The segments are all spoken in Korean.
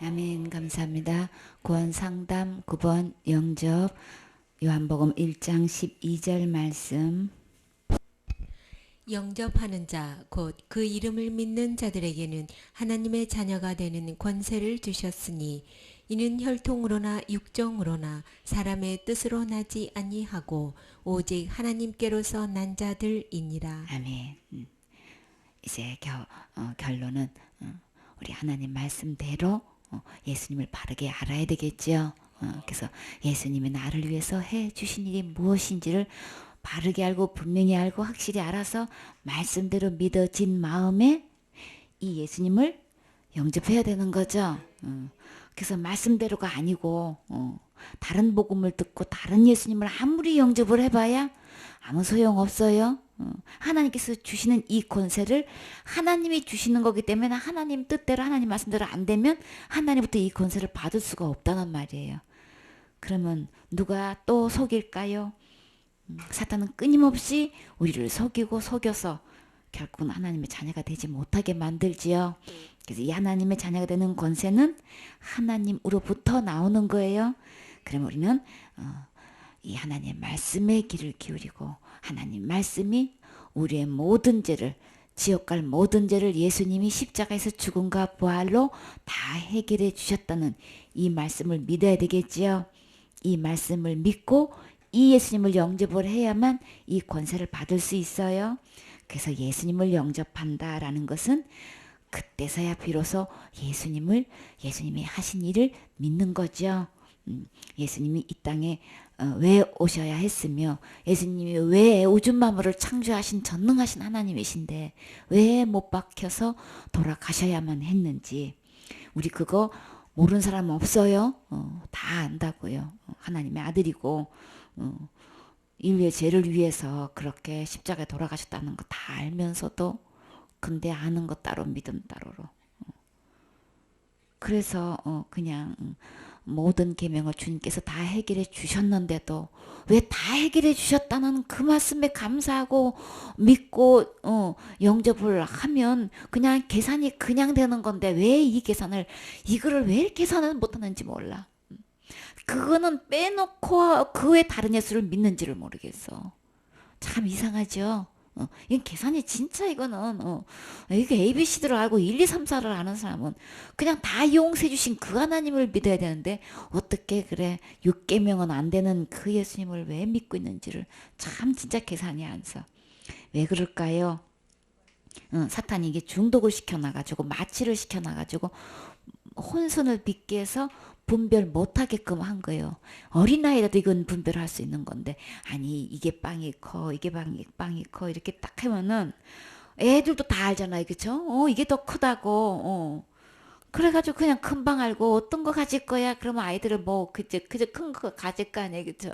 아멘. 감사합니다. 구원상담 9번 영접 요한복음 1장 12절 말씀. 영접하는 자, 곧 그 이름을 믿는 자들에게는 하나님의 자녀가 되는 권세를 주셨으니 이는 혈통으로나 육정으로나 사람의 뜻으로 나지 아니하고 오직 하나님께로서 난 자들이니라. 아멘. 이제 결론은 우리 하나님 말씀대로 예수님을 바르게 알아야 되겠죠. 그래서 예수님이 나를 위해서 해 주신 일이 무엇인지를 바르게 알고 분명히 알고 확실히 알아서 말씀대로 믿어진 마음에 이 예수님을 영접해야 되는 거죠. 그래서 말씀대로가 아니고 다른 복음을 듣고 다른 예수님을 아무리 영접을 해봐야 아무 소용없어요. 하나님께서 주시는 이 권세를 하나님이 주시는 거기 때문에 하나님 뜻대로 하나님 말씀대로 안 되면 하나님부터 이 권세를 받을 수가 없다는 말이에요. 그러면 누가 또 속일까요? 사탄은 끊임없이 우리를 속이고 속여서 결국은 하나님의 자녀가 되지 못하게 만들지요. 그래서 이 하나님의 자녀가 되는 권세는 하나님으로부터 나오는 거예요. 그럼 우리는 이 하나님의 말씀에 귀를 기울이고 하나님 말씀이 우리의 모든 죄를 지옥 갈 모든 죄를 예수님이 십자가에서 죽음과 부활로 다 해결해 주셨다는 이 말씀을 믿어야 되겠지요. 이 말씀을 믿고 이 예수님을 영접을 해야만 이 권세를 받을 수 있어요. 그래서 예수님을 영접한다라는 것은 그때서야 비로소 예수님이 하신 일을 믿는 거죠. 예수님이 이 땅에 왜 오셔야 했으며 예수님이 왜 우주 만물을 창조하신 전능하신 하나님이신데 왜 못 박혀서 돌아가셔야만 했는지 우리 그거 모르는 사람 없어요. 다 안다고요. 하나님의 아들이고 인류의 죄를 위해서 그렇게 십자가에 돌아가셨다는 거 다 알면서도 근데 아는 거 따로 믿음 따로로 그래서 그냥 모든 계명을 주님께서 다 해결해 주셨는데도 왜 다 해결해 주셨다는 그 말씀에 감사하고 믿고 영접을 하면 그냥 계산이 그냥 되는 건데 왜 이 계산을 이거를 왜 계산을 못하는지 몰라. 그거는 빼놓고 그 외 다른 예수를 믿는지를 모르겠어. 참 이상하죠. 이건 계산이 진짜 이거는 이게 ABC들을 알고 1, 2, 3, 4를 아는 사람은 그냥 다 용서해 주신 그 하나님을 믿어야 되는데 어떻게 그래 6계명은 안 되는 그 예수님을 왜 믿고 있는지를 참 진짜 계산이 안 서. 왜 그럴까요? 사탄이 이게 중독을 시켜놔가지고 마취를 시켜놔가지고 혼선을 빚게 해서 분별 못하게끔 한 거예요. 어린아이라도 이건 분별할 수 있는 건데 아니 이게 빵이 커 이게 빵이 커 이렇게 딱 하면은 애들도 다 알잖아요. 그쵸? 이게 더 크다고. 그래가지고 그냥 금방 알고 어떤 거 가질 거야? 그러면 아이들은 뭐 그저 큰 거 가질 거 아니야, 그죠?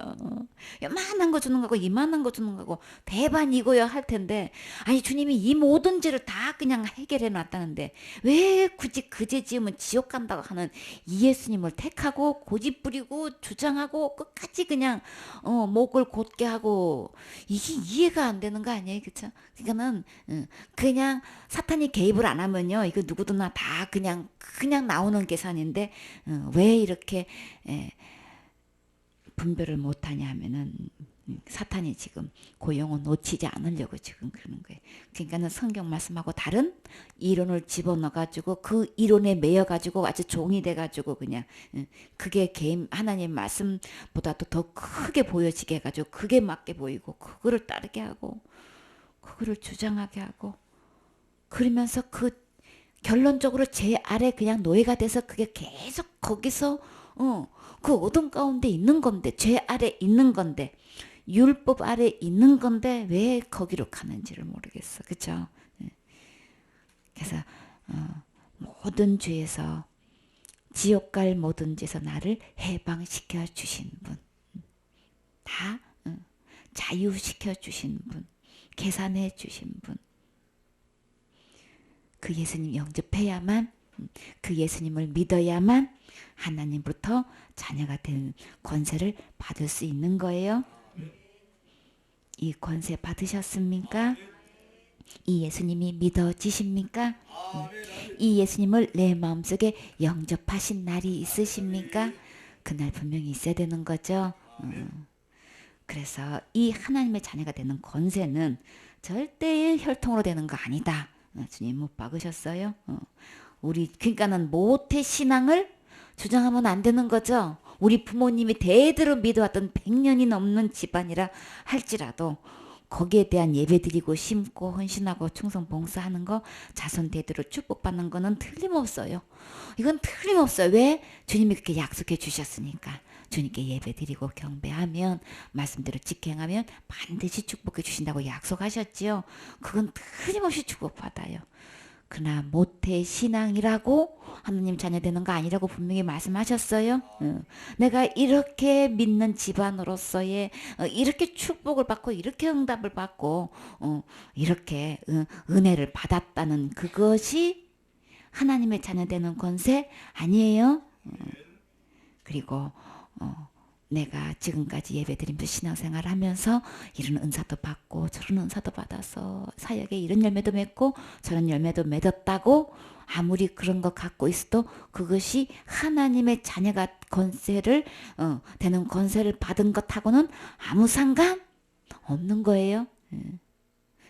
요만한 거 주는 거고 이만한 거 주는 거고 대반 이거야 할 텐데 아니 주님이 이 모든 죄를 다 그냥 해결해 놨다는데 왜 굳이 그 죄 지으면 지옥 간다고 하는 이 예수님을 택하고 고집 부리고 주장하고 끝까지 그냥 목을 곧게 하고 이게 이해가 안 되는 거 아니에요, 그죠? 그러니까는 그냥 사탄이 개입을 안 하면요 이거 누구도나 다 그냥 나오는 계산인데 왜 이렇게 분별을 못하냐 하면은 사탄이 지금 그 영혼 놓치지 않으려고 지금 그러는 거예요. 그러니까는 성경 말씀하고 다른 이론을 집어넣어가지고 그 이론에 매여가지고 아주 종이 돼가지고 그냥 그게 개인 하나님 말씀보다도 더 크게 보여지게 해가지고 그게 맞게 보이고 그거를 따르게 하고 그거를 주장하게 하고 그러면서 그 결론적으로 제 아래 그냥 노예가 돼서 그게 계속 거기서 그 어둠 가운데 있는 건데 죄 아래 있는 건데 율법 아래 있는 건데 왜 거기로 가는지를 모르겠어. 그쵸? 그래서 모든 죄에서 지옥 갈 모든 죄에서 나를 해방시켜 주신 분, 다 자유시켜 주신 분, 계산해 주신 분, 그 예수님 영접해야만 그 예수님을 믿어야만 하나님부터 자녀가 된 권세를 받을 수 있는 거예요. 이 권세 받으셨습니까? 이 예수님이 믿어지십니까? 이 예수님을 내 마음속에 영접하신 날이 있으십니까? 그날 분명히 있어야 되는 거죠. 그래서 이 하나님의 자녀가 되는 권세는 절대 혈통으로 되는 거 아니다. 주님 못 박으셨어요. 우리 그러니까는 모태 신앙을 주장하면 안 되는 거죠. 우리 부모님이 대대로 믿어왔던 100년이 넘는 집안이라 할지라도 거기에 대한 예배드리고 심고 헌신하고 충성 봉사하는 거 자손 대대로 축복받는 거는 틀림없어요. 이건 틀림없어요. 왜? 주님이 그렇게 약속해 주셨으니까. 주님께 예배드리고 경배하면 말씀대로 직행하면 반드시 축복해 주신다고 약속하셨지요. 그건 틀림없이 축복받아요. 그러나 모태 신앙이라고 하나님 자녀 되는 거 아니라고 분명히 말씀하셨어요. 내가 이렇게 믿는 집안으로서의 이렇게 축복을 받고 이렇게 응답을 받고 이렇게 은혜를 받았다는 그것이 하나님의 자녀 되는 권세 아니에요. 그리고 내가 지금까지 예배드리면서 신앙생활을 하면서 이런 은사도 받고 저런 은사도 받아서 사역에 이런 열매도 맺고 저런 열매도 맺었다고 아무리 그런 거 갖고 있어도 그것이 하나님의 자녀가 권세를 되는 권세를 받은 것하고는 아무 상관 없는 거예요.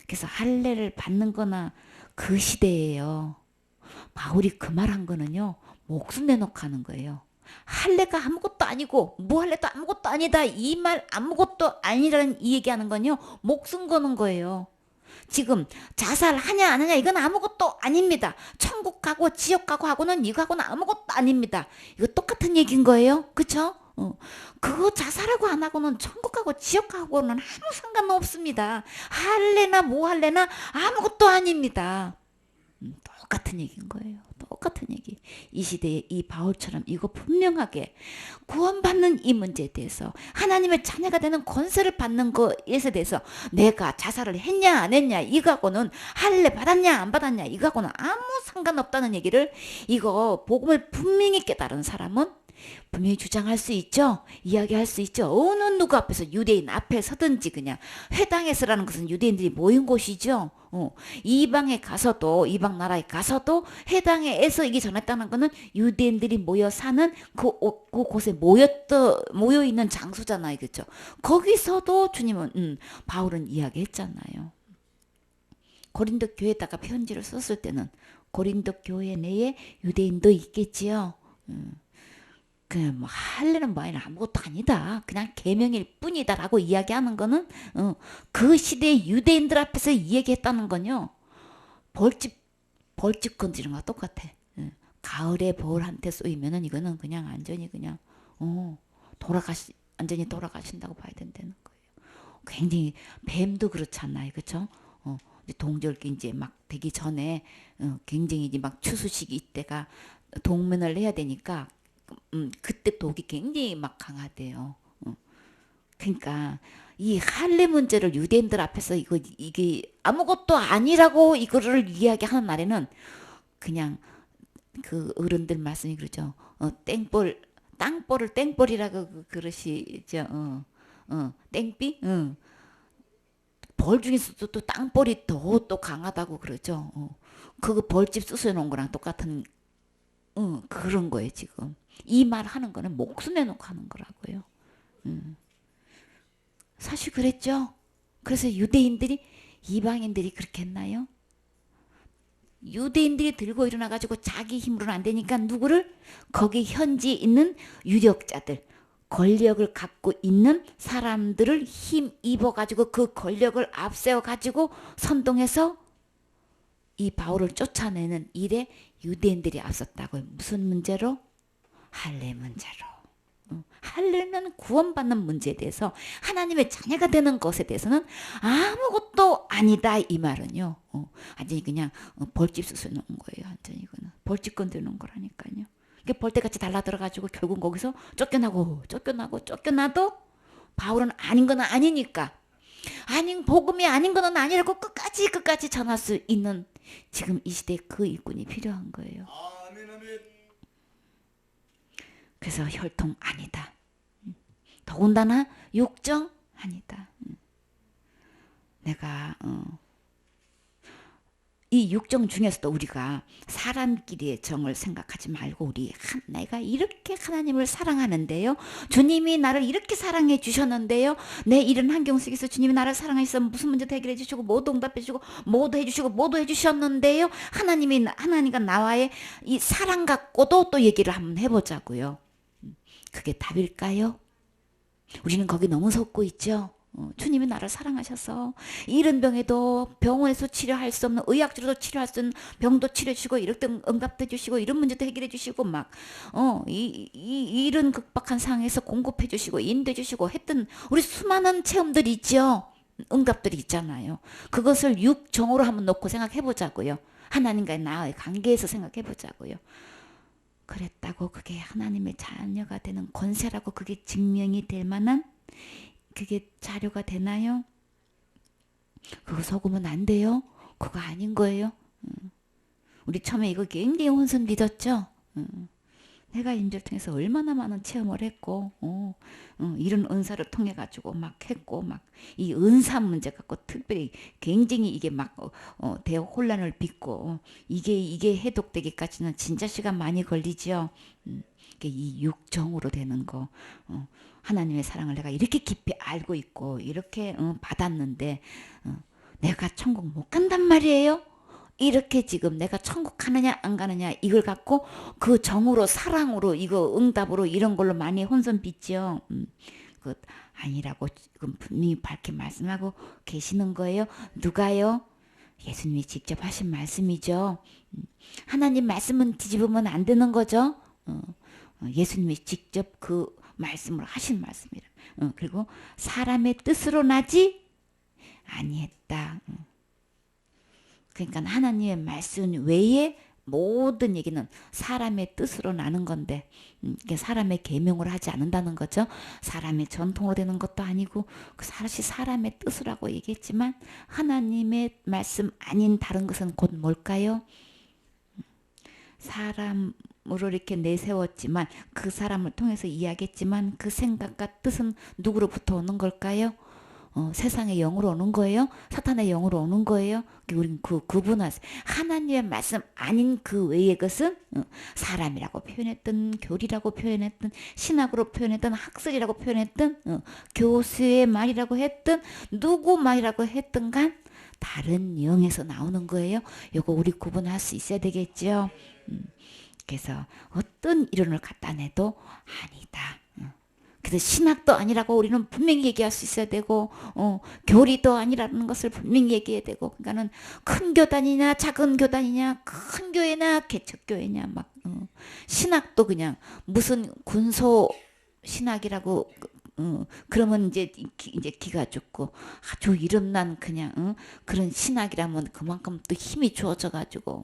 그래서 할례를 받는 거나 그 시대예요. 바울이 그 말한 거는요. 목숨 내놓고 하는 거예요. 할례가 아무것도 아니고 무할례도 아무것도 아니다. 이 말 아무것도 아니라는 이 얘기하는 건요. 목숨 거는 거예요. 지금 자살하냐 안 하냐 이건 아무것도 아닙니다. 천국 가고 지옥 가고 하고는 이거하고는 아무것도 아닙니다. 이거 똑같은 얘기인 거예요. 그쵸? 그거 자살하고 안 하고는 천국 가고 지옥 가고는 아무 상관없습니다. 할례나 무할례나 아무것도 아닙니다. 똑같은 얘기인 거예요. 똑같은 얘기. 이 시대에 이 바울처럼 이거 분명하게 구원받는 이 문제에 대해서 하나님의 자녀가 되는 권세를 받는 것에 대해서 내가 자살을 했냐 안 했냐 이거하고는 할례 받았냐 안 받았냐 이거하고는 아무 상관없다는 얘기를 이거 복음을 분명히 깨달은 사람은 분명히 주장할 수 있죠. 이야기할 수 있죠. 어느 누구 앞에서 유대인 앞에 서든지 그냥 회당에서라는 것은 유대인들이 모인 곳이죠. 이방에 가서도 이방 나라에 가서도 회당에서 이게 전했다는 것은 유대인들이 모여 사는 그곳에 모여 있는 장소잖아요. 그렇죠? 거기서도 주님은 바울은 이야기했잖아요. 고린도 교회에다가 편지를 썼을 때는 고린도 교회 내에 유대인도 있겠지요. 그냥 뭐 할례는 뭐 아무것도 아니다. 그냥 계명일 뿐이다라고 이야기하는 거는 그 시대의 유대인들 앞에서 이야기했다는 건요. 벌집 건드리는 거와 똑같아. 가을에 벌한테 쏘이면은 이거는 그냥 완전히 그냥 완전히 돌아가신다고 봐야 된다는 거예요. 굉장히 뱀도 그렇잖아요. 그렇죠? 동절기 이제 막 되기 전에 굉장히 이제 막 추수시기 이때가 동면을 해야 되니까 그때 독이 굉장히 막 강하대요. 그러니까 이 할례 문제를 유대인들 앞에서 이게 아무것도 아니라고 이거를 이야기하는 날에는 그냥 그 어른들 말씀이 그러죠. 땅볼을 땡볼이라고 그러시죠. 땡비? 벌 중에서도 또 땅볼이 더 또 강하다고 그러죠. 그거 벌집 쑤셔 놓은 거랑 똑같은 그런 거예요 지금. 이 말 하는 거는 목숨 내놓고 하는 거라고요. 사실 그랬죠. 그래서 유대인들이 이방인들이 그렇게 했나요? 유대인들이 들고 일어나가지고 자기 힘으로는 안 되니까 누구를? 거기 현지에 있는 유력자들, 권력을 갖고 있는 사람들을 힘입어가지고 그 권력을 앞세워가지고 선동해서 이 바울을 쫓아내는 일에 유대인들이 앞섰다고요. 무슨 문제로? 할례 문제로. 할례는 구원받는 문제에 대해서 하나님의 자녀가 되는 것에 대해서는 아무것도 아니다 이 말은요. 완전히 그냥 벌집 쑤셔 놓은 거예요. 완전히 이거는 벌집 건드는 거라니까요. 벌떼같이 달라들어가지고 결국 거기서 쫓겨나도 바울은 아닌 건 아니니까 복음이 아닌 건 아니라고 끝까지 전할 수 있는 지금 이 시대에 그 일꾼이 필요한 거예요. 그래서 혈통 아니다. 더군다나 육정 아니다. 내가 이 육정 중에서도 우리가 사람끼리의 정을 생각하지 말고 내가 이렇게 하나님을 사랑하는데요. 주님이 나를 이렇게 사랑해 주셨는데요. 내 이런 환경 속에서 주님이 나를 사랑해서 무슨 문제도 해결해 주시고 모두 응답해 주시고 모두 해주시고 모두 해주셨는데요. 하나님과 나와의 이 사랑 갖고도 또 얘기를 한번 해보자고요. 그게 답일까요? 우리는 거기 너무 속고 있죠. 주님이 나를 사랑하셔서 이런 병에도 병원에서 치료할 수 없는 의학적으로도 치료할 수 없는 병도 치료해 주시고 이럴 때 응답해 주시고 이런 문제도 해결해 주시고 이런 극박한 상황에서 공급해 주시고 인도해 주시고 했던 우리 수많은 체험들이 있죠. 응답들이 있잖아요. 그것을 육정으로 한번 놓고 생각해 보자고요. 하나님과의 나의 관계에서 생각해 보자고요. 그랬다고 그게 하나님의 자녀가 되는 권세라고 그게 증명이 될 만한 그게 자료가 되나요? 그거 속으면 안 돼요. 그거 아닌 거예요. 우리 처음에 이거 굉장히 혼선 믿었죠. 내가 임재를 통해서 얼마나 많은 체험을 했고 이런 은사를 통해 가지고 막 했고 막 이 은사 문제 갖고 특별히 굉장히 이게 막 대혼란을 빚고 이게 해독되기까지는 진짜 시간 많이 걸리죠. 이 육정으로 되는 거 하나님의 사랑을 내가 이렇게 깊이 알고 있고 이렇게 받았는데 내가 천국 못 간단 말이에요. 이렇게 지금 내가 천국 가느냐 안 가느냐 이걸 갖고 그 정으로 사랑으로 이거 응답으로 이런 걸로 많이 혼선 빚죠. 그 아니라고 지금 분명히 밝게 말씀하고 계시는 거예요. 누가요? 예수님이 직접 하신 말씀이죠. 하나님 말씀은 뒤집으면 안 되는 거죠. 예수님이 직접 그 말씀을 하신 말씀이라. 그리고 사람의 뜻으로 나지 아니했다. 그러니까 하나님의 말씀 외에 모든 얘기는 사람의 뜻으로 나는 건데 사람의 계명으로 하지 않는다는 거죠. 사람의 전통으로 되는 것도 아니고 사실 사람의 뜻이라고 얘기했지만 하나님의 말씀 아닌 다른 것은 곧 뭘까요? 사람으로 이렇게 내세웠지만 그 사람을 통해서 이야기했지만 그 생각과 뜻은 누구로부터 오는 걸까요? 세상의 영으로 오는 거예요? 사탄의 영으로 오는 거예요? 우리는 구분하세요. 하나님의 말씀 아닌 그 외의 것은 사람이라고 표현했든 교리라고 표현했든 신학으로 표현했든 학설이라고 표현했든 교수의 말이라고 했든 누구 말이라고 했든 간 다른 영에서 나오는 거예요. 요거 우리 구분할 수 있어야 되겠죠. 그래서 어떤 이론을 갖다 내도 아니다. 그래서 신학도 아니라고 우리는 분명히 얘기할 수 있어야 되고 교리도 아니라는 것을 분명히 얘기해야 되고 그러니까는 큰 교단이냐 작은 교단이냐 큰 교회냐 개척교회냐 막 신학도 그냥 무슨 군소 신학이라고 그러면 이제 기가 죽고 아주 이름난 그냥 그런 신학이라면 그만큼 또 힘이 주어져 가지고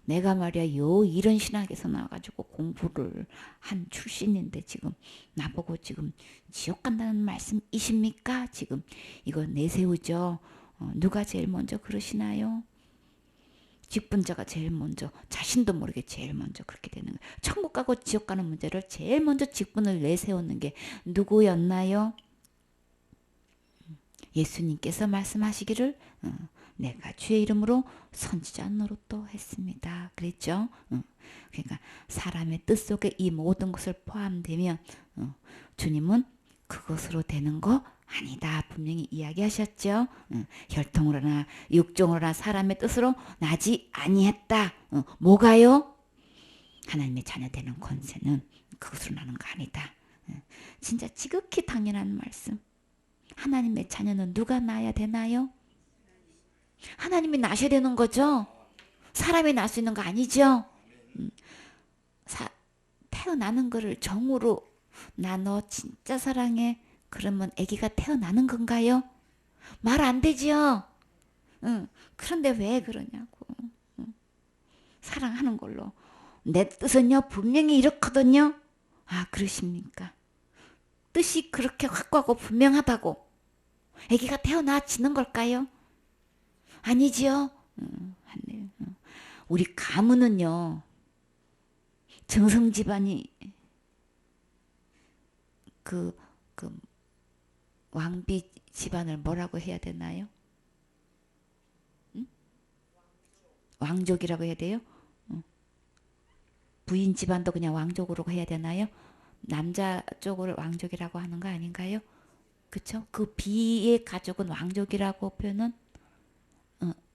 내가 말이야 이런 신학에서 나와가지고 공부를 한 출신인데 지금 나보고 지금 지옥 간다는 말씀이십니까? 지금 이거 내세우죠. 누가 제일 먼저 그러시나요? 직분자가 제일 먼저 자신도 모르게 제일 먼저 그렇게 되는 거예요. 천국 가고 지옥 가는 문제를 제일 먼저 직분을 내세우는 게 누구였나요? 예수님께서 말씀하시기를 내가 주의 이름으로 선지자 노릇도 했습니다. 그랬죠? 그러니까 사람의 뜻 속에 이 모든 것을 포함되면 주님은 그것으로 되는 거 아니다. 분명히 이야기하셨죠. 혈통으로나 육종으로나 사람의 뜻으로 나지 아니했다. 뭐가요? 하나님의 자녀 되는 권세는 그것으로 나는 거 아니다. 진짜 지극히 당연한 말씀. 하나님의 자녀는 누가 낳아야 되나요? 하나님이 낳으셔야 되는 거죠. 사람이 낳을 수 있는 거 아니죠. 태어나는 거를 정으로 나 너 진짜 사랑해. 그러면 아기가 태어나는 건가요? 말 안 되지요. 그런데 왜 그러냐고. 사랑하는 걸로. 내 뜻은요 분명히 이렇거든요. 아 그러십니까? 뜻이 그렇게 확고하고 분명하다고 아기가 태어나지는 걸까요? 아니지요. 우리 가문은요 정성 집안이 그 왕비 집안을 뭐라고 해야 되나요? 왕족이라고 해야 돼요? 부인 집안도 그냥 왕족으로 해야 되나요? 남자 쪽을 왕족이라고 하는 거 아닌가요? 그쵸? 그 비의 가족은 왕족이라고 표현은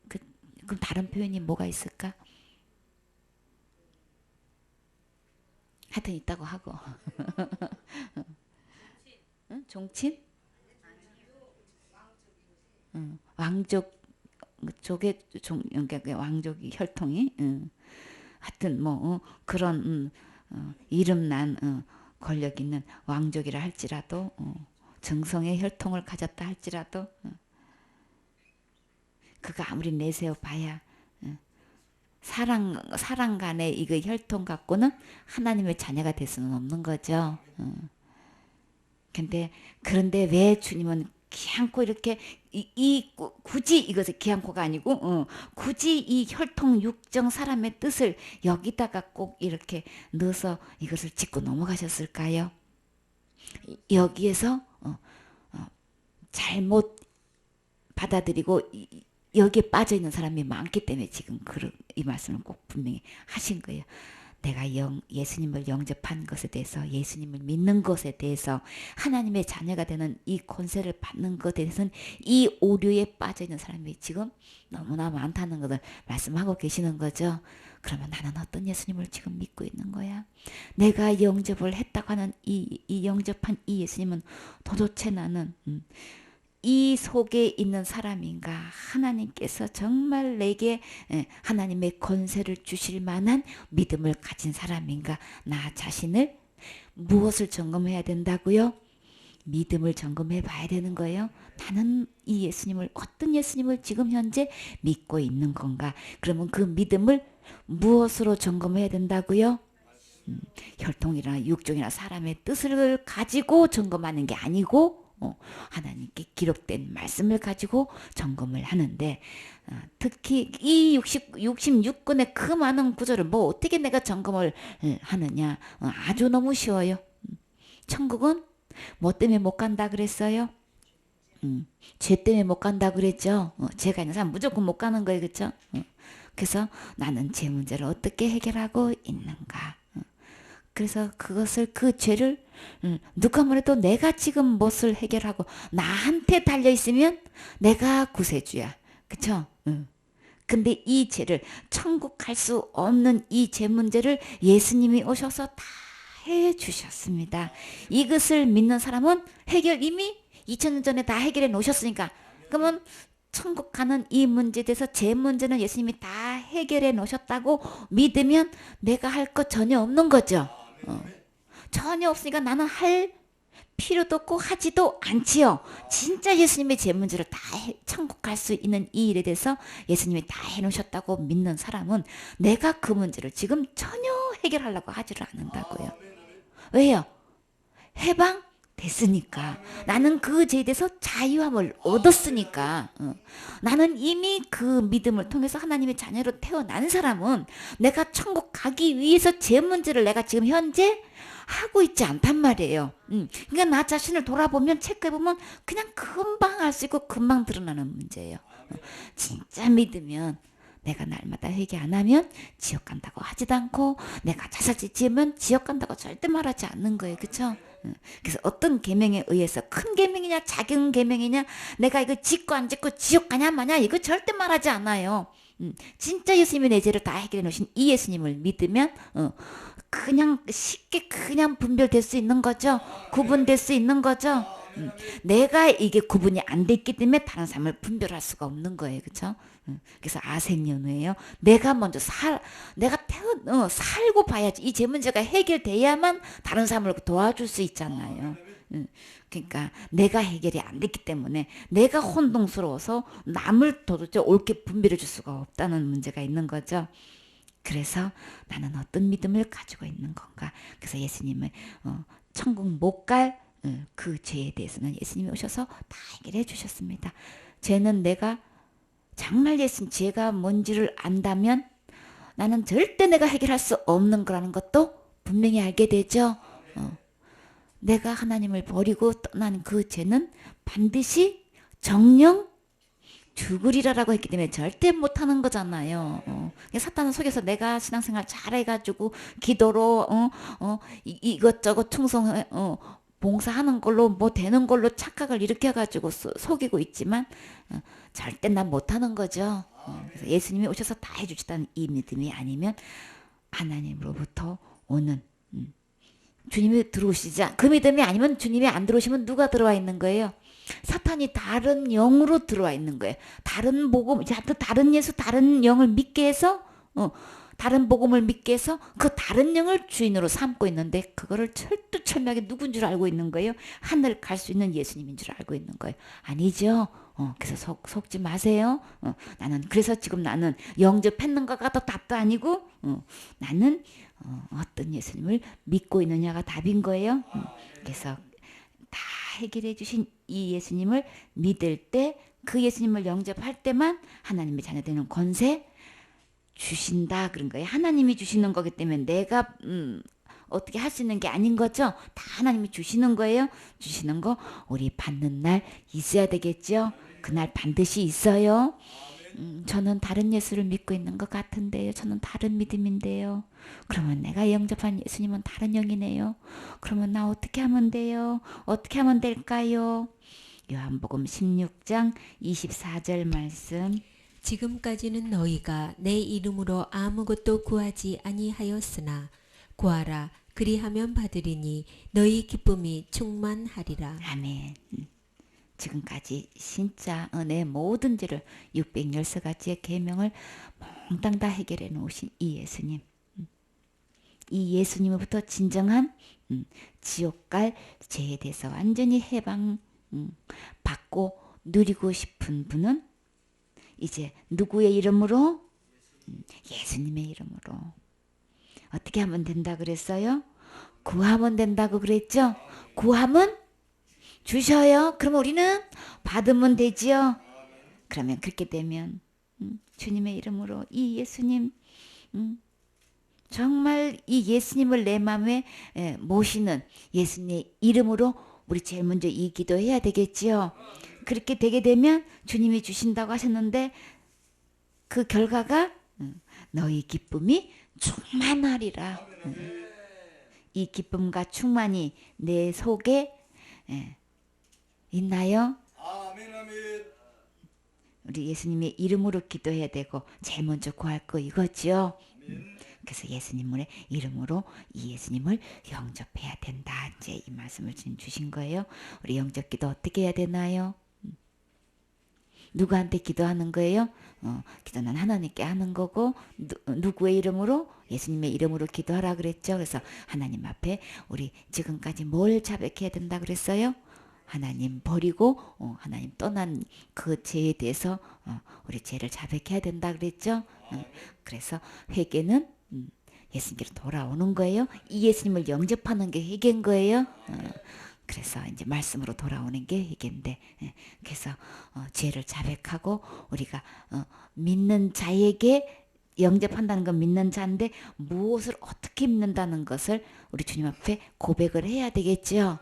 그, 그럼 다른 표현이 뭐가 있을까? 하여튼 있다고 하고 응? 종친? 왕족 쪽의 그러니까 왕족이 혈통이 하여튼 뭐 그런 이름난 권력 있는 왕족이라 할지라도 정성의 혈통을 가졌다 할지라도 그거 아무리 내세워 봐야 사랑 간의 이거 혈통 갖고는 하나님의 자녀가 될 수는 없는 거죠. 그런데 왜 주님은 기한코 이렇게 굳이 이것을 기한코가 아니고 굳이 이 혈통 육정 사람의 뜻을 여기다가 꼭 이렇게 넣어서 이것을 짚고 넘어가셨을까요? 여기에서 잘못 받아들이고 여기에 빠져 있는 사람이 많기 때문에 지금 이 말씀을 꼭 분명히 하신 거예요. 내가 예수님을 영접한 것에 대해서, 예수님을 믿는 것에 대해서, 하나님의 자녀가 되는 이 권세를 받는 것에 대해서는 이 오류에 빠져 있는 사람이 지금 너무나 많다는 것을 말씀하고 계시는 거죠. 그러면 나는 어떤 예수님을 지금 믿고 있는 거야? 내가 영접을 했다고 하는 이 영접한 이 예수님은 도대체 나는 이 속에 있는 사람인가? 하나님께서 정말 내게 하나님의 권세를 주실 만한 믿음을 가진 사람인가? 나 자신을 무엇을 점검해야 된다고요? 믿음을 점검해 봐야 되는 거예요. 나는 이 예수님을 어떤 예수님을 지금 현재 믿고 있는 건가? 그러면 그 믿음을 무엇으로 점검해야 된다고요? 혈통이나 육종이나 사람의 뜻을 가지고 점검하는 게 아니고 하나님께 기록된 말씀을 가지고 점검을 하는데 특히 이 66권의 그 많은 구절을 뭐 어떻게 내가 점검을 하느냐. 아주 너무 쉬워요. 천국은 뭐 때문에 못 간다 그랬어요? 죄 때문에 못 간다 그랬죠. 죄가 있는 사람 무조건 못 가는 거예요. 그렇죠? 그래서 나는 죄 문제를 어떻게 해결하고 있는가. 그래서 그 죄를 누가 뭐래도 내가 지금 무엇을 해결하고 나한테 달려있으면 내가 구세주야. 그쵸? 근데 이 죄를 천국 갈 수 없는 이 죄 문제를 예수님이 오셔서 다 해주셨습니다. 이것을 믿는 사람은 해결 이미 2000년 전에 다 해결해 놓으셨으니까 그러면 천국 가는 이 문제에 대해서 제 문제는 예수님이 다 해결해 놓으셨다고 믿으면 내가 할 것 전혀 없는 거죠. 전혀 없으니까 나는 할 필요도 없고 하지도 않지요. 진짜 예수님의 제 문제를 다 천국 갈 수 있는 이 일에 대해서 예수님이 다 해놓으셨다고 믿는 사람은 내가 그 문제를 지금 전혀 해결하려고 하지를 않는다고요. 왜요? 해방 됐으니까. 나는 그 죄에 대해서 자유함을 얻었으니까. 나는 이미 그 믿음을 통해서 하나님의 자녀로 태어난 사람은 내가 천국 가기 위해서 제 문제를 내가 지금 현재 하고 있지 않단 말이에요. 그러니까 나 자신을 돌아보면 체크해보면 그냥 금방 알 수 있고 금방 드러나는 문제예요. 진짜 믿으면 내가 날마다 회개 안 하면 지옥 간다고 하지도 않고 내가 자살지 지으면 지옥 간다고 절대 말하지 않는 거예요. 그렇죠? 그래서 어떤 계명에 의해서 큰 계명이냐 작은 계명이냐 내가 이거 짓고 안 짓고 지옥 가냐 마냐 이거 절대 말하지 않아요. 진짜 예수님이 내 죄를 다 해결해 놓으신 이 예수님을 믿으면 그냥 쉽게 그냥 분별될 수 있는 거죠. 구분될 수 있는 거죠. 내가 이게 구분이 안 됐기 때문에 다른 사람을 분별할 수가 없는 거예요. 그렇죠? 그래서 아생연후예요. 내가 먼저 살고 봐야지 이 제 문제가 해결돼야만 다른 사람을 도와줄 수 있잖아요. 그러니까 내가 해결이 안 됐기 때문에 내가 혼동스러워서 남을 도대체 옳게 분별해 줄 수가 없다는 문제가 있는 거죠. 그래서 나는 어떤 믿음을 가지고 있는 건가. 그래서 예수님은 천국 못 갈 그 죄에 대해서는 예수님이 오셔서 다 해결해 주셨습니다. 죄는 내가 정말 예수님 죄가 뭔지를 안다면 나는 절대 내가 해결할 수 없는 거라는 것도 분명히 알게 되죠. 내가 하나님을 버리고 떠난 그 죄는 반드시 정령 죽으리라라고 했기 때문에 절대 못하는 거잖아요. 사탄은 속여서 내가 신앙생활 잘해가지고 기도로 이것저것 충성 봉사하는 걸로 뭐 되는 걸로 착각을 일으켜가지고 속이고 있지만 절대 난 못하는 거죠. 그래서 예수님이 오셔서 다 해주시다는 이 믿음이 아니면 하나님으로부터 오는 주님이 들어오시자 그 믿음이 아니면 주님이 안 들어오시면 누가 들어와 있는 거예요? 사탄이 다른 영으로 들어와 있는 거예요. 다른 복음, 다른 예수, 다른 영을 믿게 해서 다른 복음을 믿게 해서 그 다른 영을 주인으로 삼고 있는데 그거를 철두철미하게 누군 줄 알고 있는 거예요? 하늘 갈 수 있는 예수님인 줄 알고 있는 거예요. 아니죠. 그래서 속지 마세요. 그래서 지금 나는 영접했는 것가 더 답도 아니고 나는 어떤 예수님을 믿고 있느냐가 답인 거예요. 그래서 다 해결해 주신 이 예수님을 믿을 때 그 예수님을 영접할 때만 하나님의 자녀되는 권세 주신다 그런 거예요. 하나님이 주시는 거기 때문에 내가 어떻게 할 수 있는 게 아닌 거죠. 다 하나님이 주시는 거예요. 주시는 거 우리 받는 날 있어야 되겠죠. 그날 반드시 있어요. 저는 다른 예수를 믿고 있는 것 같은데요. 저는 다른 믿음인데요. 그러면 내가 영접한 예수님은 다른 영이네요. 그러면 나 어떻게 하면 돼요? 어떻게 하면 될까요? 요한복음 16장 24절 말씀. 지금까지는 너희가 내 이름으로 아무것도 구하지 아니하였으나 구하라 그리하면 받으리니 너희 기쁨이 충만하리라. 아멘. 지금까지 진짜 내 모든 죄를 613가지의 계명을 몽땅 다 해결해 놓으신 이 예수님. 이 예수님으로부터 진정한 지옥 갈 죄에 대해서 완전히 해방 받고 누리고 싶은 분은 이제 누구의 이름으로? 예수님의 이름으로. 어떻게 하면 된다 그랬어요? 구하면 된다고 그랬죠? 구하면 주셔요. 그럼 우리는 받으면 되지요. 그러면 그렇게 되면 주님의 이름으로 이 예수님 정말 이 예수님을 내 마음에 모시는 예수님의 이름으로 우리 제일 먼저 이 기도해야 되겠지요. 그렇게 되게 되면 주님이 주신다고 하셨는데 그 결과가 너희 기쁨이 충만하리라. 이 기쁨과 충만이 내 속에 있나요? 우리 예수님의 이름으로 기도해야 되고 제일 먼저 구할 거 이거죠. 그래서 예수님의 이름으로 이 예수님을 영접해야 된다. 이제 이 말씀을 주신 거예요. 우리 영접 기도 어떻게 해야 되나요? 누구한테 기도하는 거예요? 기도는 하나님께 하는 거고 누구의 이름으로? 예수님의 이름으로 기도하라 그랬죠. 그래서 하나님 앞에 우리 지금까지 뭘 자백해야 된다 그랬어요? 하나님 버리고 하나님 떠난 그 죄에 대해서 우리 죄를 자백해야 된다 그랬죠. 그래서 회개는 예수님께로 돌아오는 거예요. 이 예수님을 영접하는 게 회개인 거예요. 그래서 이제 말씀으로 돌아오는 게 회개인데 그래서 죄를 자백하고 우리가 믿는 자에게 영접한다는 건 믿는 자인데 무엇을 어떻게 믿는다는 것을 우리 주님 앞에 고백을 해야 되겠죠.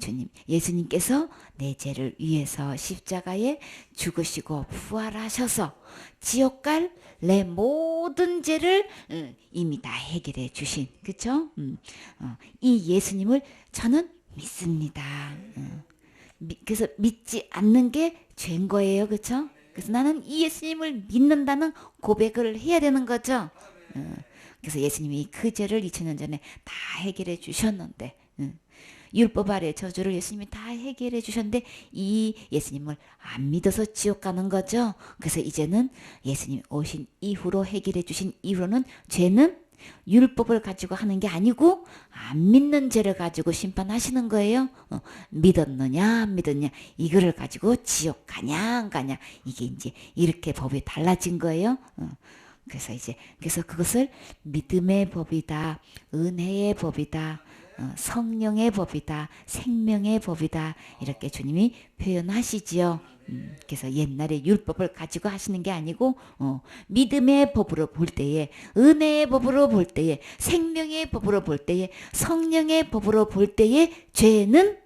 주님, 예수님께서 내 죄를 위해서 십자가에 죽으시고 부활하셔서 지옥 갈 내 모든 죄를 이미 다 해결해 주신, 그렇죠? 이 예수님을 저는 믿습니다. 그래서 믿지 않는 게 죄인 거예요, 그렇죠? 그래서 나는 이 예수님을 믿는다는 고백을 해야 되는 거죠. 그래서 예수님이 그 죄를 2000년 전에 다 해결해 주셨는데 율법 아래 저주를 예수님이 다 해결해 주셨는데 이 예수님을 안 믿어서 지옥 가는 거죠. 그래서 이제는 예수님 오신 이후로 해결해 주신 이후로는 죄는 율법을 가지고 하는 게 아니고 안 믿는 죄를 가지고 심판하시는 거예요. 믿었느냐 안 믿었냐 이거를 가지고 지옥 가냐 안 가냐 이게 이제 이렇게 법이 달라진 거예요. 그래서 그것을 믿음의 법이다, 은혜의 법이다, 성령의 법이다, 생명의 법이다 이렇게 주님이 표현하시지요. 그래서 옛날에 율법을 가지고 하시는 게 아니고 믿음의 법으로 볼 때에, 은혜의 법으로 볼 때에, 생명의 법으로 볼 때에, 성령의 법으로 볼 때에 죄는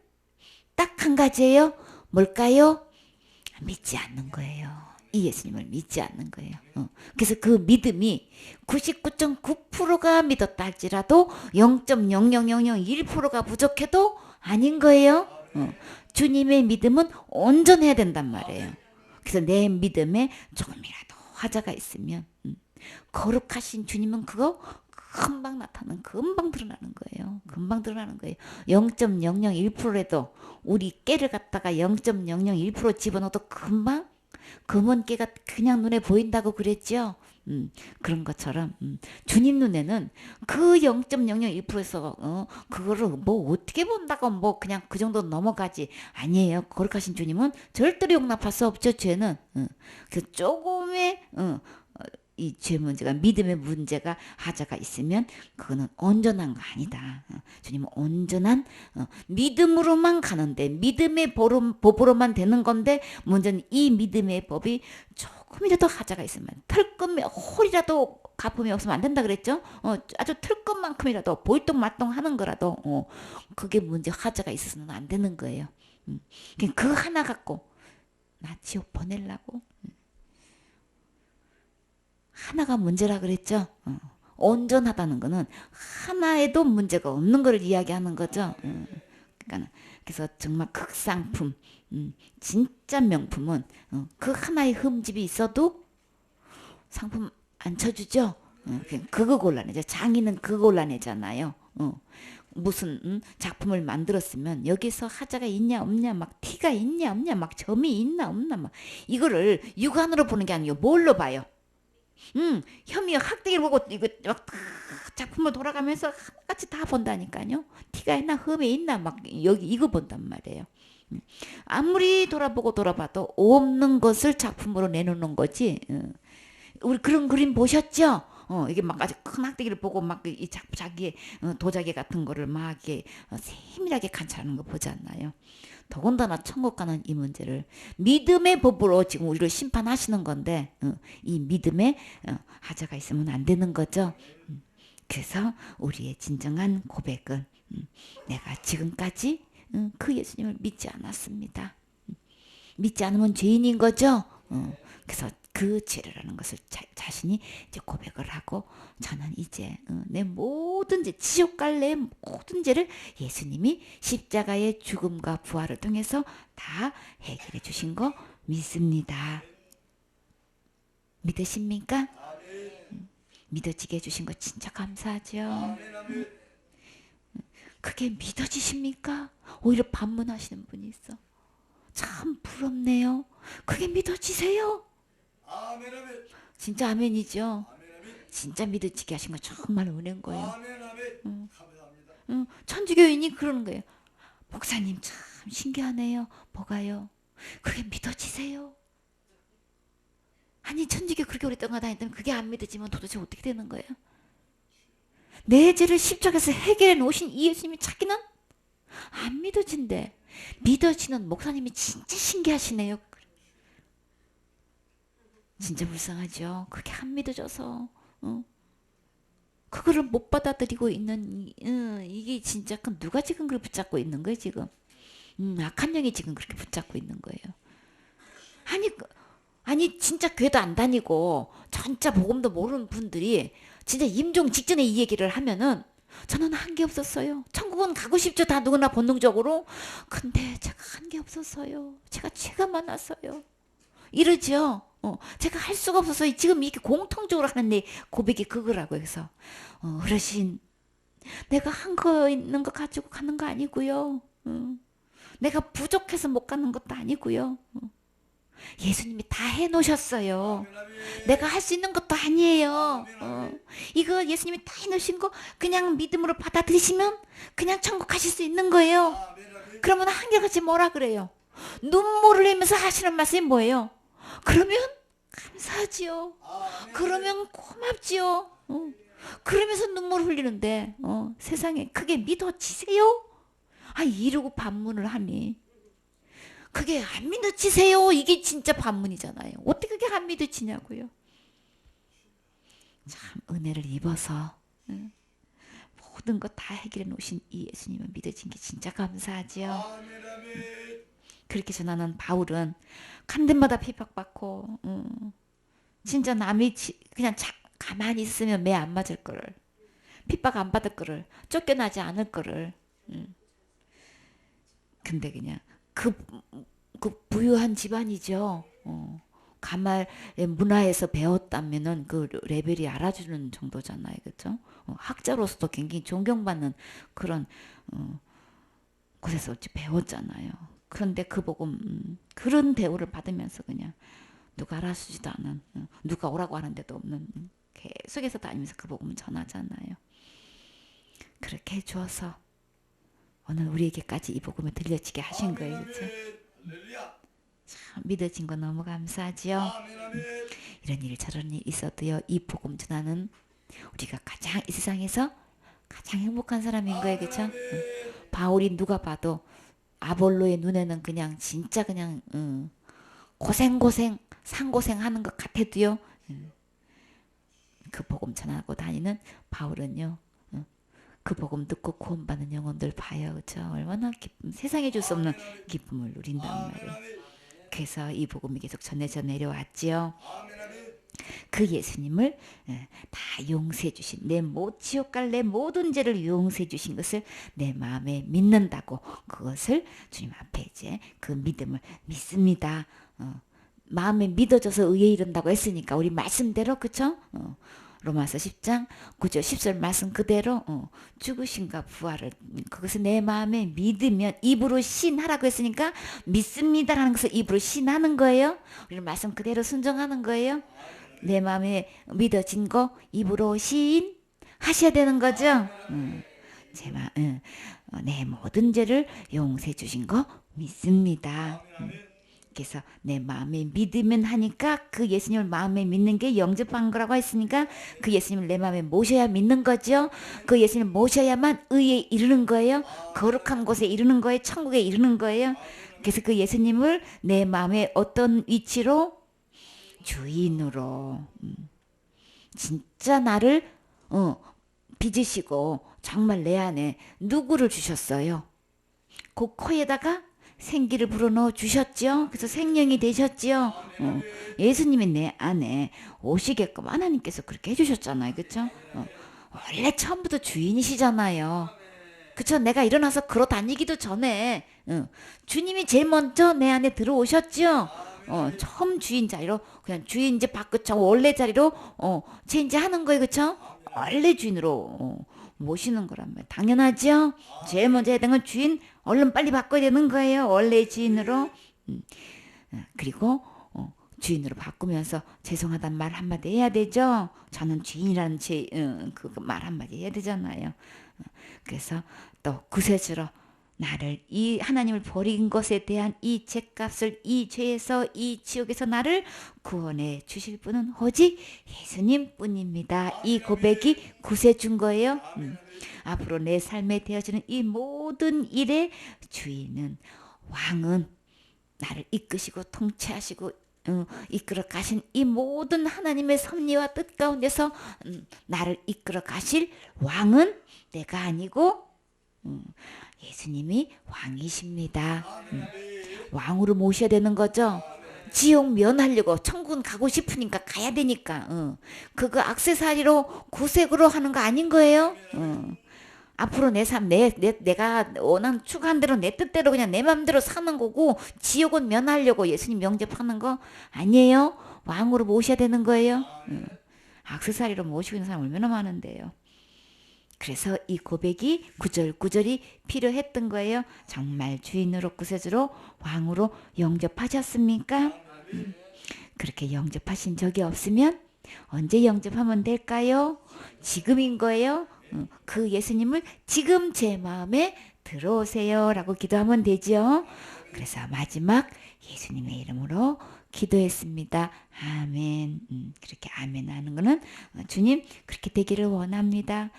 딱 한 가지예요. 뭘까요? 믿지 않는 거예요. 이 예수님을 믿지 않는 거예요. 그래서 그 믿음이 99.9%가 믿었다 할지라도 0.00001%가 부족해도 아닌 거예요. 주님의 믿음은 온전해야 된단 말이에요. 그래서 내 믿음에 조금이라도 하자가 있으면 거룩하신 주님은 그거 금방 나타나는, 금방 드러나는 거예요. 금방 드러나는 거예요. 0.001%라도 우리 깨를 갖다가 0.001% 집어넣어도 금방 검은 깨가 그냥 눈에 보인다고 그랬죠. 그런 것처럼 주님 눈에는 그 0.001%에서 그거를 뭐 어떻게 본다고 뭐 그냥 그 정도 넘어가지 아니에요. 거룩하신 주님은 절대로 용납할 수 없죠. 죄는 그 조금의 이 죄 문제가, 믿음의 문제가 하자가 있으면 그거는 온전한 거 아니다. 주님은 온전한 믿음으로만 가는데, 믿음의 법으로만 되는 건데, 문제는 이 믿음의 법이 조금이라도 하자가 있으면, 털끝에 홀이라도 가품이 없으면 안 된다 그랬죠. 아주 털끝만큼이라도 볼똥말똥 하는 거라도 그게 문제, 하자가 있어서는 안 되는 거예요. 그 하나 갖고 나 지옥 보내려고. 하나가 문제라 그랬죠. 온전하다는 거는 하나에도 문제가 없는 걸 이야기하는 거죠. 그러니까 그래서 정말 극상품, 진짜 명품은 그 하나의 흠집이 있어도 상품 안 쳐주죠. 그거 곤란해져. 장인은 그거 곤란해잖아요. 무슨 작품을 만들었으면 여기서 하자가 있냐 없냐, 막 티가 있냐 없냐, 막 점이 있나 없나, 막 이거를 육안으로 보는 게 아니고 뭘로 봐요? 혐의 학대기를 보고 이거 막 작품을 돌아가면서 같이 다 본다니까요. 티가 있나 흠이 있나 막 여기 이거 본단 말이에요. 아무리 돌아보고 돌아봐도 없는 것을 작품으로 내놓는 거지. 우리 그런 그림 보셨죠? 이게 막 아주 큰 학대기를 보고 막 이 자기의 도자기 같은 거를 막 이게 세밀하게 관찰하는 거 보지 않나요? 더군다나 천국 가는 이 문제를 믿음의 법으로 지금 우리를 심판하시는 건데 이 믿음에 하자가 있으면 안 되는 거죠. 그래서 우리의 진정한 고백은 내가 지금까지 그 예수님을 믿지 않았습니다. 믿지 않으면 죄인인 거죠. 그래서 그 죄라는 것을 자신이 이제 고백을 하고, 저는 이제 내 모든 죄, 지옥 갈 내 모든 죄를 예수님이 십자가의 죽음과 부활을 통해서 다 해결해 주신 거 믿습니다. 믿으십니까? 믿어지게 해주신 거 진짜 감사하죠. 그게 믿어지십니까? 오히려 반문하시는 분이 있어. 참 부럽네요. 그게 믿어지세요? 아멘, 아멘. 진짜 아멘이죠. 아멘, 아멘. 진짜 믿어지게 하신 거 정말 은혜인 거예요. 아멘, 아멘. 감사합니다. 천주교인이 그러는 거예요. 목사님 참 신기하네요. 뭐가요? 그게 믿어지세요? 아니 천주교 그렇게 오랫동안 다녔다면 그게 안 믿어지면 도대체 어떻게 되는 거예요? 내 죄를 십자가에서 해결해 놓으신 이 예수님이 찾기는 안 믿어진대. 믿어지는 목사님이 진짜 신기하시네요. 진짜 불쌍하죠. 그렇게 안 믿어져서 그거를 못 받아들이고 있는 이게 진짜 누가 지금 그걸 붙잡고 있는 거예요 지금. 악한 영이 지금 그렇게 붙잡고 있는 거예요. 아니 진짜 교회도 안 다니고 진짜 복음도 모르는 분들이 진짜 임종 직전에 이 얘기를 하면은 저는 한 게 없었어요. 천국은 가고 싶죠. 다 누구나 본능적으로. 근데 제가 한 게 없었어요. 제가 죄가 많았어요. 이러죠. 제가 할 수가 없어서 지금 이렇게 공통적으로 하는 내 고백이 그거라고 해서 어르신 내가 한 거 있는 거 가지고 가는 거 아니고요. 내가 부족해서 못 가는 것도 아니고요. 예수님이 다 해놓으셨어요. 내가 할 수 있는 것도 아니에요. 이거 예수님이 다 해놓으신 거 그냥 믿음으로 받아들이시면 그냥 천국 가실 수 있는 거예요. 그러면 한결같이 뭐라 그래요? 눈물을 흘리면서 하시는 말씀이 뭐예요? 그러면 감사하지요. 그러면 고맙지요. 그러면서 눈물 흘리는데 세상에 그게 믿어지세요? 이러고 반문을 하니 그게 안 믿어지세요? 이게 진짜 반문이잖아요. 어떻게 그게 안 믿어지냐고요. 참 은혜를 입어서 모든 것 다 해결해 놓으신 이 예수님을 믿어진 게 진짜 감사하지요. 그렇게 전하는 바울은 간 데마다 핍박받고 진짜 남이 그냥 가만히 있으면 매 안 맞을 거를 핍박 안 받을 거를 쫓겨나지 않을 거를 근데 그냥 그 부유한 집안이죠. 가말의 문화에서 배웠다면은 그 레벨이 알아주는 정도잖아요, 그렇죠? 학자로서도 굉장히 존경받는 그런 곳에서 어찌 배웠잖아요. 그런데 그 복음 그런 대우를 받으면서 그냥 누가 알아주지도 않은 누가 오라고 하는데도 없는 계속해서 다니면서 그 복음을 전하잖아요. 그렇게 해주어서 오늘 우리에게까지 이 복음을 들려지게 하신 거예요, 그렇죠? 할렐루야. 참 믿어진 거 너무 감사하지요. 아멘 아멘. 이런 일 저런 일 있어도요, 이 복음 전하는 우리가 가장 이 세상에서 가장 행복한 사람인 거예요, 그렇죠? 바울이 누가 봐도 아볼로의 눈에는 그냥 진짜 그냥 고생 상고생하는 것 같아도요, 그 복음 전하고 다니는 바울은요, 그 복음 듣고 구원받는 영혼들 봐요, 그렇죠? 얼마나 기쁨, 세상에 줄 수 없는 기쁨을 누린단 말이에요. 그래서 이 복음이 계속 전해져 내려왔지요. 아멘 아멘. 그 예수님을 다 용서해 주신 지옥 갈 내 모든 죄를 용서해 주신 것을 내 마음에 믿는다고 그것을 주님 앞에 이제 그 믿음을 믿습니다. 마음에 믿어져서 의에 이른다고 했으니까 우리 말씀대로 그쵸? 로마서 10장 9절 10절 말씀 그대로 죽으신가 부활을 그것을 내 마음에 믿으면 입으로 신하라고 했으니까 믿습니다라는 것을 입으로 신하는 거예요. 우리는 말씀 그대로 순종하는 거예요. 내 마음에 믿어진 거 입으로 시인하셔야 되는 거죠. 내 모든 죄를 용서해 주신 거 믿습니다. 그래서 내 마음에 믿으면 하니까 그 예수님을 마음에 믿는 게 영접한 거라고 했으니까 그 예수님을 내 마음에 모셔야 믿는 거죠. 그 예수님을 모셔야만 의에 이르는 거예요. 거룩한 곳에 이르는 거예요. 천국에 이르는 거예요. 그래서 그 예수님을 내 마음에 어떤 위치로 주인으로 진짜 나를 빚으시고 정말 내 안에 누구를 주셨어요. 그 코에다가 생기를 불어넣어 주셨죠. 그래서 생명이 되셨죠. 예수님이 내 안에 오시게끔 하나님께서 그렇게 해주셨잖아요. 그렇죠? 원래 처음부터 주인이시잖아요. 그쵸? 내가 일어나서 걸어 다니기도 전에 주님이 제일 먼저 내 안에 들어오셨죠. 처음 주인 자리로 그냥 주인 이제 바꾸죠. 원래 자리로 체인지 하는 거예요. 그쵸? 원래 주인으로 모시는 거란 말이에요. 당연하죠. 제일 먼저 해야 되는 건 주인 얼른 빨리 바꿔야 되는 거예요. 원래 주인으로. 그리고 주인으로 바꾸면서 죄송하단 말 한마디 해야 되죠. 저는 주인이라는 그 말 한마디 해야 되잖아요. 그래서 또 구세주로 나를 이 하나님을 버린 것에 대한 이 죄값을 이 죄에서 이 지옥에서 나를 구원해 주실 분은 오직 예수님 뿐입니다. 이 고백이 구세주인 거예요. 앞으로 내 삶에 되어지는 이 모든 일의 주인은 왕은 나를 이끄시고 통치하시고 이끌어 가신 이 모든 하나님의 섭리와 뜻 가운데서 나를 이끌어 가실 왕은 내가 아니고 예수님이 왕이십니다. 왕으로 모셔야 되는 거죠. 지옥 면하려고 천국은 가고 싶으니까 가야 되니까 그거 액세서리로 구색으로 하는 거 아닌 거예요. 앞으로 내 삶, 내가 원하는 추구한 대로 내 뜻대로 그냥 내 맘대로 사는 거고 지옥은 면하려고 예수님 영접하는 거 아니에요. 왕으로 모셔야 되는 거예요. 액세서리로 모시고 있는 사람 얼마나 많은데요. 그래서 이 고백이 구절구절이 필요했던 거예요. 정말 주인으로 구세주로 왕으로 영접하셨습니까? 그렇게 영접하신 적이 없으면 언제 영접하면 될까요? 지금인 거예요. 그 예수님을 지금 제 마음에 들어오세요 라고 기도하면 되죠. 그래서 마지막 예수님의 이름으로 기도했습니다. 아멘. 그렇게 아멘 하는 거는 주님 그렇게 되기를 원합니다.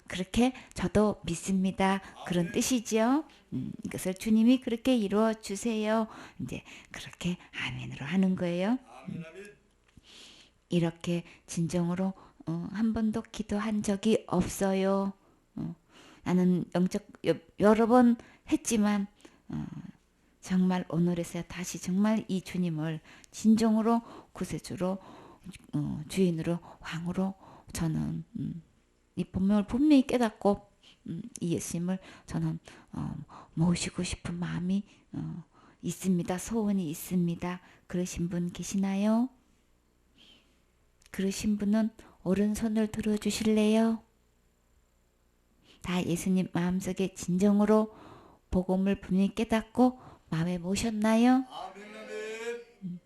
그렇게 저도 믿습니다. 그런 뜻이죠. 이것을 주님이 그렇게 이루어 주세요. 이제 그렇게 아멘으로 하는 거예요. 이렇게 진정으로 한 번도 기도한 적이 없어요. 나는 영적 여러 번 했지만 정말 오늘에서야 다시 정말 이 주님을 진정으로 구세주로 주인으로 왕으로 저는 이 본명을 분명히 깨닫고 이 예수님을 저는 모시고 싶은 마음이 있습니다. 소원이 있습니다. 그러신 분 계시나요? 그러신 분은 오른손을 들어주실래요? 다 예수님 마음속에 진정으로 복음을 분명히 깨닫고 마음에 모셨나요? 아멘 아멘.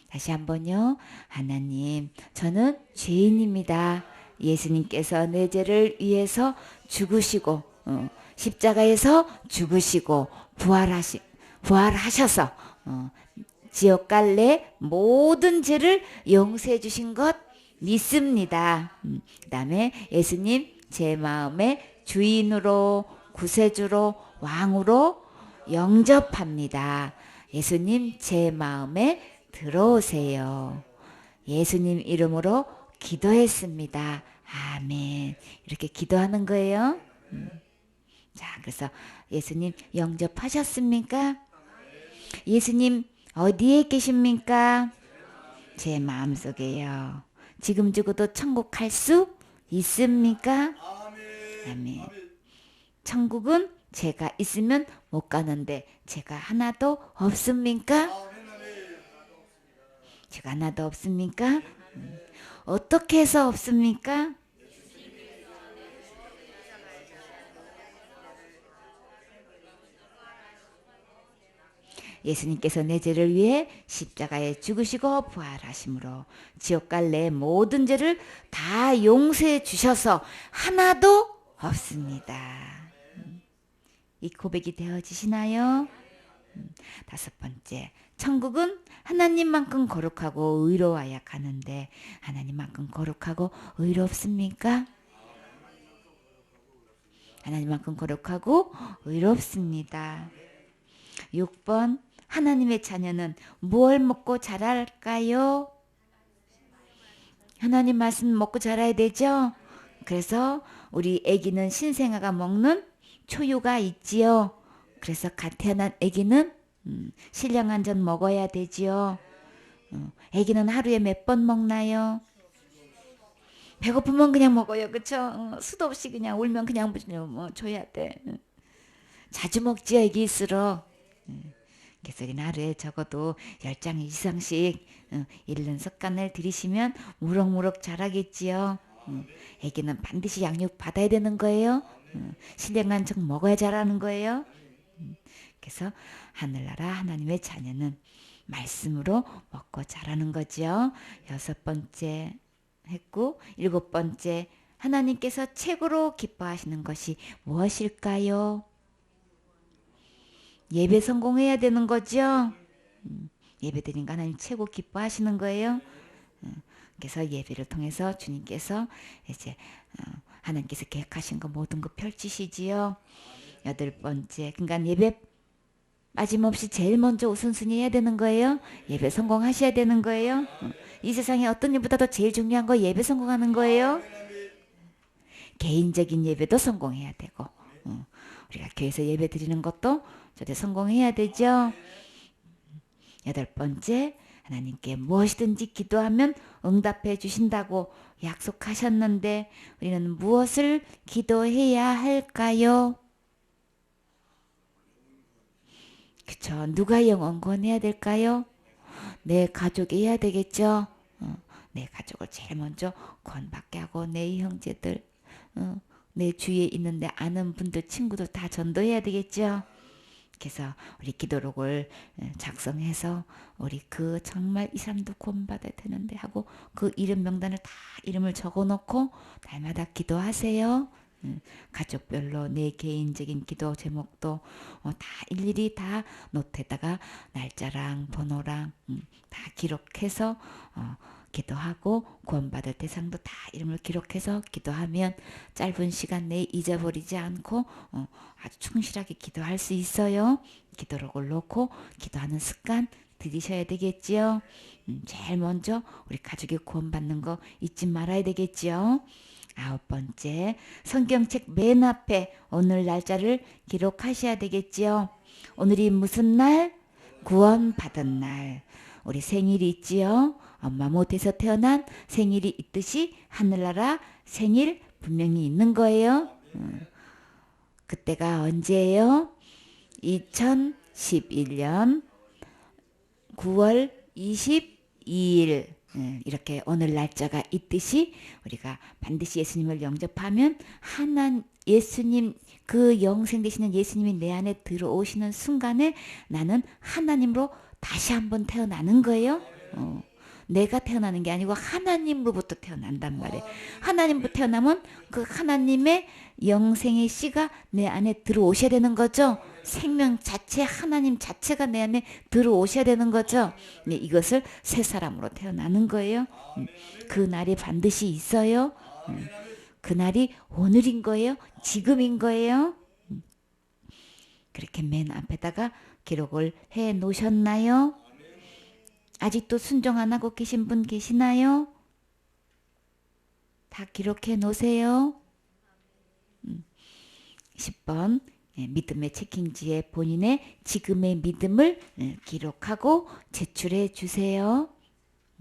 다시 한번요. 하나님, 저는 죄인입니다. 예수님께서 내 죄를 위해서 죽으시고 십자가에서 죽으시고 부활하셔서 지옥 갈 내 모든 죄를 용서해 주신 것 믿습니다. 그 다음에 예수님 제 마음의 주인으로 구세주로 왕으로 영접합니다. 예수님 제 마음에 들어오세요. 예수님 이름으로 기도했습니다. 아멘. 이렇게 기도하는 거예요. 자, 그래서 예수님 영접하셨습니까? 예수님 어디에 계십니까? 제 마음속에요. 지금 죽어도 천국 갈 수 있습니까? 아멘. 아멘. 천국은 제가 있으면 못 가는데 제가 하나도 없습니까? 아멘 아멘. 제가 하나도 없습니까? 어떻게 해서 없습니까? 예수님께서 내 죄를 위해 십자가에 죽으시고 부활하심으로 지옥 갈 내 모든 죄를 다 용서해 주셔서 하나도 없습니다. 이 고백이 되어지시나요? 다섯 번째, 천국은 하나님만큼 거룩하고 의로워야 가는데 하나님만큼 거룩하고 의롭습니까? 하나님만큼 거룩하고 의롭습니다. 6번, 하나님의 자녀는 무엇을 먹고 자랄까요? 하나님 말씀 먹고 자라야 되죠? 그래서 우리 아기는 신생아가 먹는 초유가 있지요. 그래서 갓 태어난 아기는 신령한 전 먹어야 되지요. 아기는 하루에 몇 번 먹나요? 배고프면 그냥 먹어요. 그쵸? 수도 없이 그냥 울면 그냥 뭐 줘야 돼. 자주 먹지 아기일수록. 그래서 하루에 적어도 10장 이상씩 읽는 습관을 들이시면 무럭무럭 자라겠지요. 아기는 반드시 양육 받아야 되는 거예요. 신령한 척 먹어야 자라는 거예요. 그래서 하늘나라 하나님의 자녀는 말씀으로 먹고 자라는 거죠. 6번째 했고 7번째, 하나님께서 최고로 기뻐하시는 것이 무엇일까요? 예배 성공해야 되는 거죠. 예배 드리니까 하나님 최고 기뻐하시는 거예요. 그래서 예배를 통해서 주님께서 이제 하나님께서 계획하신 거 모든 거 펼치시지요. 8번째, 그러니까 예배 빠짐없이 제일 먼저 우선순위 해야 되는 거예요. 예배 성공하셔야 되는 거예요. 이 세상에 어떤 일보다도 제일 중요한 거 예배 성공하는 거예요. 개인적인 예배도 성공해야 되고 우리가 교회에서 예배 드리는 것도 저도 성공해야 되죠. 8번째, 하나님께 무엇이든지 기도하면 응답해 주신다고 약속하셨는데 우리는 무엇을 기도해야 할까요? 그쵸? 누가 영원 구원해야 될까요? 내 가족이 해야 되겠죠. 내 가족을 제일 먼저 구원받게 하고 내 형제들, 내 주위에 있는데 아는 분들, 친구들 다 전도해야 되겠죠. 그래서 우리 기도록을 작성해서 우리 그 정말 이 사람도 구원받아야 되는데 하고 그 이름 명단을 다 이름을 적어놓고 날마다 기도하세요. 가족별로 내 개인적인 기도 제목도 다 일일이 다 노트에다가 날짜랑 번호랑 다 기록해서 기도하고 구원받을 대상도 다 이름을 기록해서 기도하면 짧은 시간 내에 잊어버리지 않고 아주 충실하게 기도할 수 있어요. 기도록을 놓고 기도하는 습관 들이셔야 되겠지요. 제일 먼저 우리 가족이 구원받는 거 잊지 말아야 되겠지요. 9번째, 성경책 맨 앞에 오늘 날짜를 기록하셔야 되겠지요. 오늘이 무슨 날? 구원받은 날. 우리 생일이 있지요. 엄마 못해서 태어난 생일이 있듯이 하늘나라 생일 분명히 있는 거예요. 그때가 언제예요? 2011년 9월 22일. 이렇게 오늘 날짜가 있듯이 우리가 반드시 예수님을 영접하면 예수님, 그 영생 되시는 예수님이 내 안에 들어오시는 순간에 나는 하나님으로 다시 한번 태어나는 거예요. 내가 태어나는 게 아니고 하나님으로부터 태어난단 말이에요. 하나님부터 태어나면 그 하나님의 영생의 씨가 내 안에 들어오셔야 되는 거죠. 생명 자체, 하나님 자체가 내 안에 들어오셔야 되는 거죠. 네, 이것을 새 사람으로 태어나는 거예요. 그 날이 반드시 있어요. 그 날이 오늘인 거예요. 지금인 거예요. 그렇게 맨 앞에다가 기록을 해 놓으셨나요? 아직도 순종 안 하고 계신 분 계시나요? 다 기록해 놓으세요. 10번 믿음의 체킹지에 본인의 지금의 믿음을 기록하고 제출해 주세요.